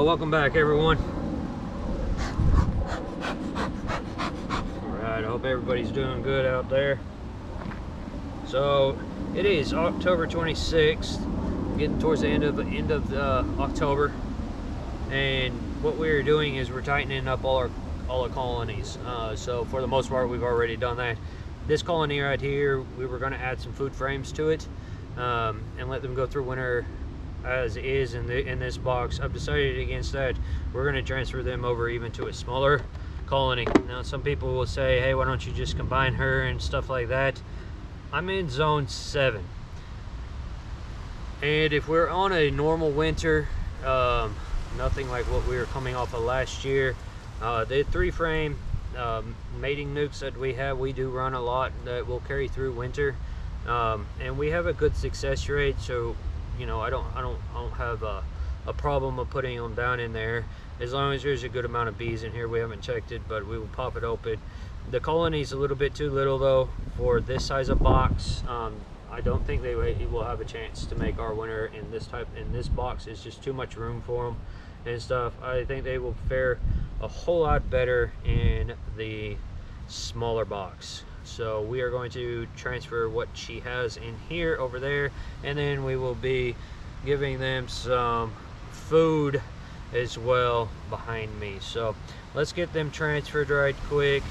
Welcome back, everyone. Alright, I hope everybody's doing good out there. So it is October 26th, getting towards the end of October, and what we're doing is we're tightening up all the colonies. So for the most part, we've already done that. This colony right here, we were going to add some food frames to it and let them go through winter as is in this box. I've decided against that. We're going to transfer them over even to a smaller colony. Now some people will say, hey, why don't you just combine her and stuff like that. I'm in zone 7, and if we're on a normal winter, nothing like what we were coming off of last year, the 3-frame mating nucs that we do run a lot that will carry through winter, and we have a good success rate. So you know, I don't have a problem of putting them down in there as long as there's a good amount of bees in here. We haven't checked it, but we will pop it open. The colony's a little bit too little though for this size of box. I don't think they will have a chance to make our winter in this box. It's just too much room for them and stuff. I think they will fare a whole lot better in the smaller box. So we are going to transfer what she has in here over there, and then we will be giving them some food as well behind me. So let's get them transferred right quick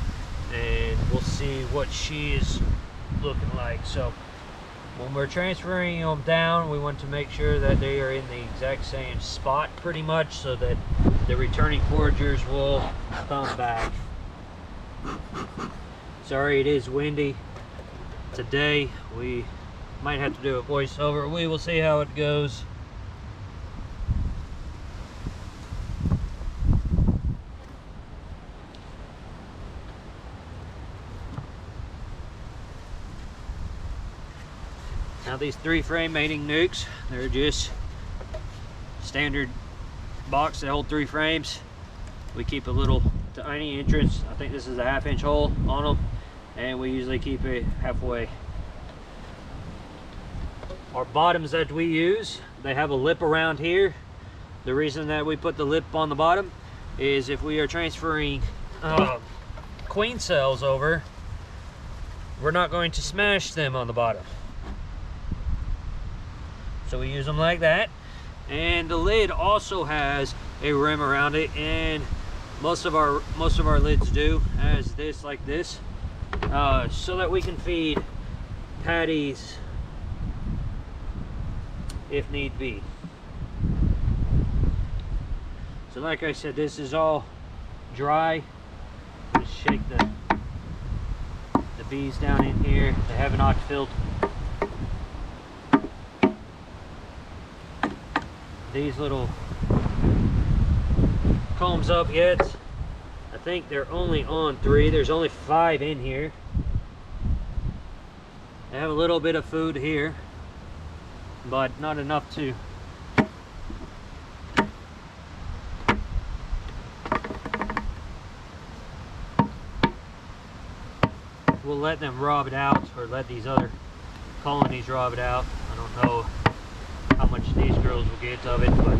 and we'll see what she is looking like. So when we're transferring them down, we want to make sure that they are in the exact same spot pretty much, so that the returning foragers will come back. Sorry, it is windy today. We might have to do a voiceover. We will see how it goes. Now these 3-frame mating nucs, they're just standard box that hold 3 frames. We keep a little tiny entrance. I think this is a 1/2-inch hole on them, and we usually keep it halfway. Our bottoms that we use, they have a lip around here. The reason that we put the lip on the bottom is if we are transferring queen cells over, we're not going to smash them on the bottom. So we use them like that. And the lid also has a rim around it, and most of our lids do, as this, like this, so that we can feed patties if need be. So like I said, this is all dry. Just shake the bees down in here. They have not filled these little combs up yet. I think they're only on 3. There's only 5 in here. I have a little bit of food here, but not enough to we'll let them rob it out, or let these other colonies rob it out. I don't know how much these girls will get of it, but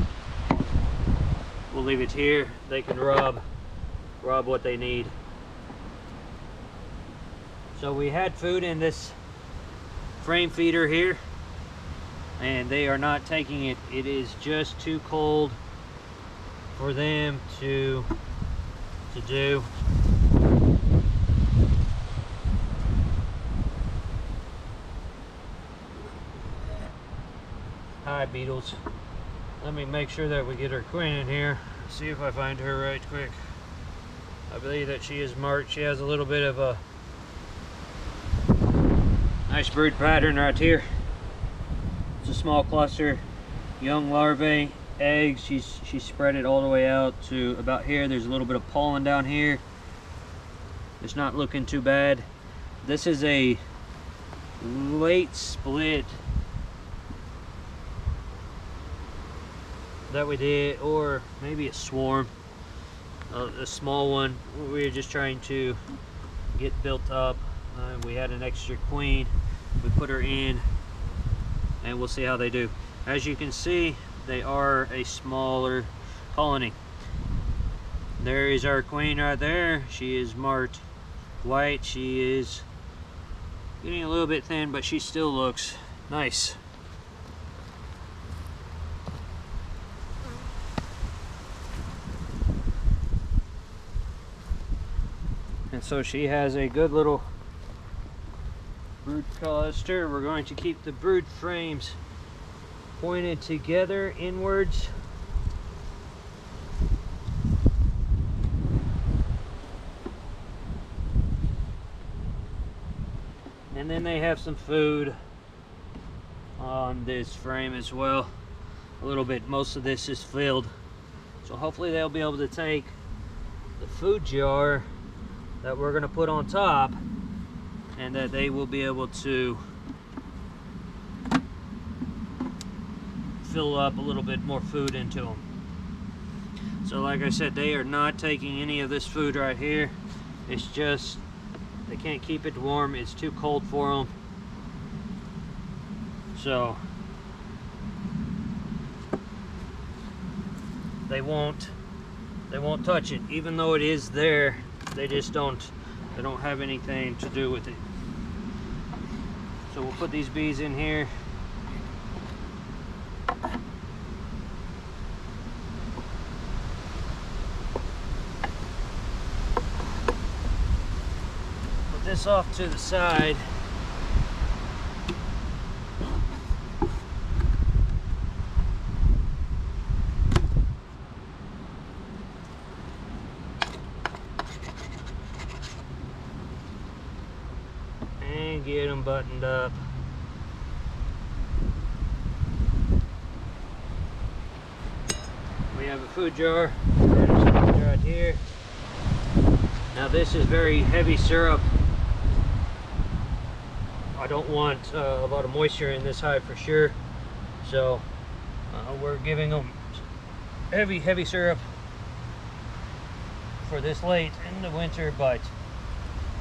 we'll leave it here. They can rob what they need. So we had food in this frame feeder here, and they are not taking it. It is just too cold for them to do. Hi, beetles. Let me make sure that we get our queen in here. See if I find her right quick. I believe that she is marked. She has a little bit of a nice brood pattern right here. It's a small cluster, young larvae, eggs. She's spread it all the way out to about here. There's a little bit of pollen down here. It's not looking too bad. This is a late split that we did, or maybe a swarm, a small one. We were just trying to get built up. We had an extra queen. We put her in, and we'll see how they do. As you can see, they are a smaller colony. There is our queen right there. She is marked white. She is getting a little bit thin, but she still looks nice. And so she has a good little brood cluster. We're going to keep the brood frames pointed together inwards. And then they have some food on this frame as well. A little bit, most of this is filled. So hopefully they'll be able to take the food jar that we're going to put on top, and that they will be able to fill up a little bit more food into them. So like I said, they are not taking any of this food right here. It's just they can't keep it warm. It's too cold for them. So they won't touch it, even though it is there. They just don't have anything to do with it. So we'll put these bees in here. Put this off to the side. And get them buttoned up. We have a food jar right here. Now this is very heavy syrup. I don't want a lot of moisture in this hive for sure. So we're giving them heavy syrup for this late in the winter, but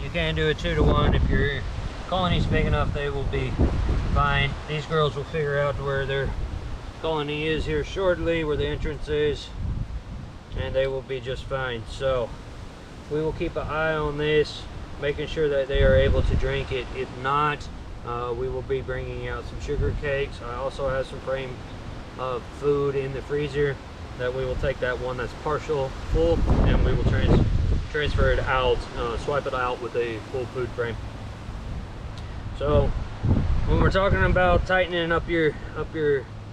you can do a 2-to-1. If your colony's big enough, they will be fine. These girls will figure out where their colony is here shortly, where the entrance is, and they will be just fine. So we will keep an eye on this, making sure that they are able to drink it. If not, we will be bringing out some sugar cakes. I also have some frame of food in the freezer that we will take that one that's partial full, and we will transfer it out, swipe it out with a full food frame. So when we're talking about tightening up your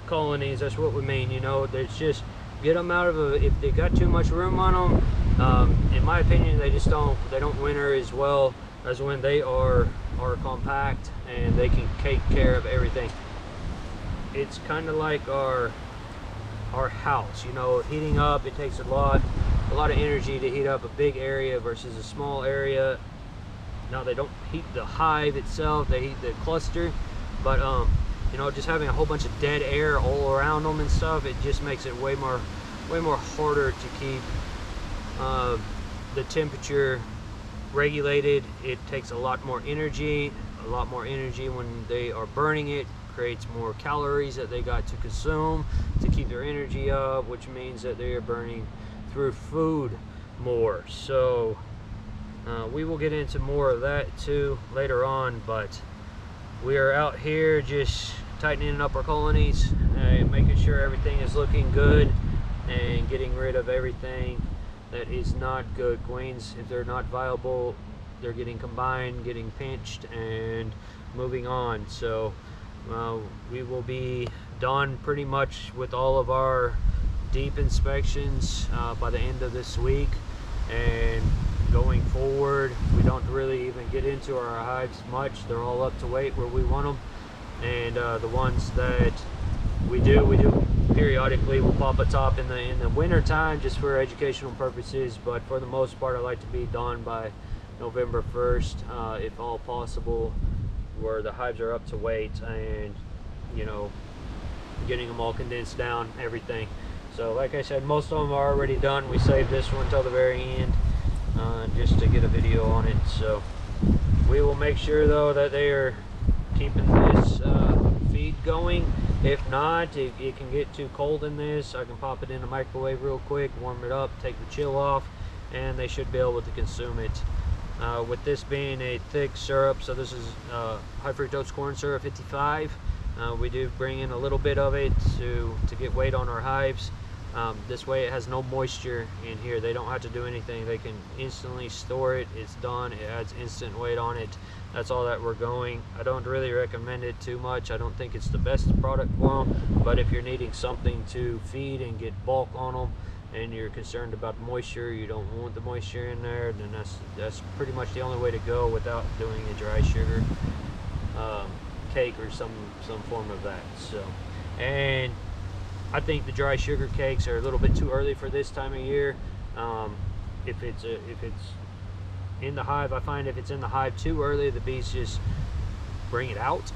colonies, that's what we mean. You know, it's just get them out of if they got too much room on them. In my opinion, they don't winter as well as when they are compact and they can take care of everything. It's kind of like our house, you know, heating up. It takes a lot of energy to heat up a big area versus a small area. Now they don't heat the hive itself, they heat the cluster, but you know, just having a whole bunch of dead air all around them and stuff, it just makes it way more harder to keep the temperature regulated. It takes a lot more energy when they are burning it. Creates more calories that they got to consume to keep their energy up, which means that they are burning through food more. So we will get into more of that too later on, but we are out here just tightening up our colonies and making sure everything is looking good and getting rid of everything that is not good. Queens, if they're not viable, they're getting combined, getting pinched, and moving on. So we will be done pretty much with all of our deep inspections by the end of this week, and going forward we don't really even get into our hives much. They're all up to weight where we want them, and the ones that we do periodically. We'll pop a top in the winter time just for educational purposes, but for the most part I like to be done by November 1st if all possible, where the hives are up to weight and, you know, getting them all condensed down, everything. So like I said, most of them are already done. We saved this one till the very end just to get a video on it. So we will make sure though that they are keeping this feed going. If not, it can get too cold in this. I can pop it in the microwave real quick, warm it up, take the chill off, and they should be able to consume it. With this being a thick syrup, so this is high fructose corn syrup 55. We do bring in a little bit of it to get weight on our hives. This way it has no moisture in here. They don't have to do anything. They can instantly store it. It's done. It adds instant weight on it. That's all that we're going. I don't really recommend it too much. I don't think it's the best product for them, but if you're needing something to feed and get bulk on them and you're concerned about moisture, you don't want the moisture in there, then that's pretty much the only way to go without doing a dry sugar cake or some form of that. So, and I think the dry sugar cakes are a little bit too early for this time of year. If it's in the hive, I find if it's in the hive too early, the bees just bring it out.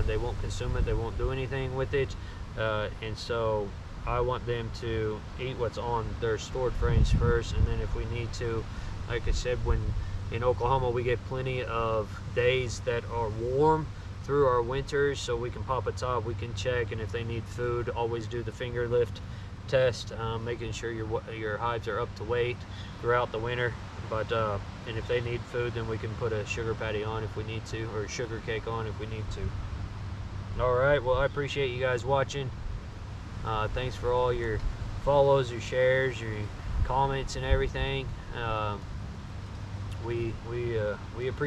They won't consume it. They won't do anything with it. And so I want them to eat what's on their stored frames first, and then if we need to, like I said, when in Oklahoma we get plenty of days that are warm through our winters, so we can pop a top, we can check, and if they need food, always do the finger lift test, making sure your hives are up to weight throughout the winter. But and if they need food, then we can put a sugar patty on if we need to, or a sugar cake on if we need to. All right, well, I appreciate you guys watching. Thanks for all your follows, your shares, your comments, and everything. We appreciate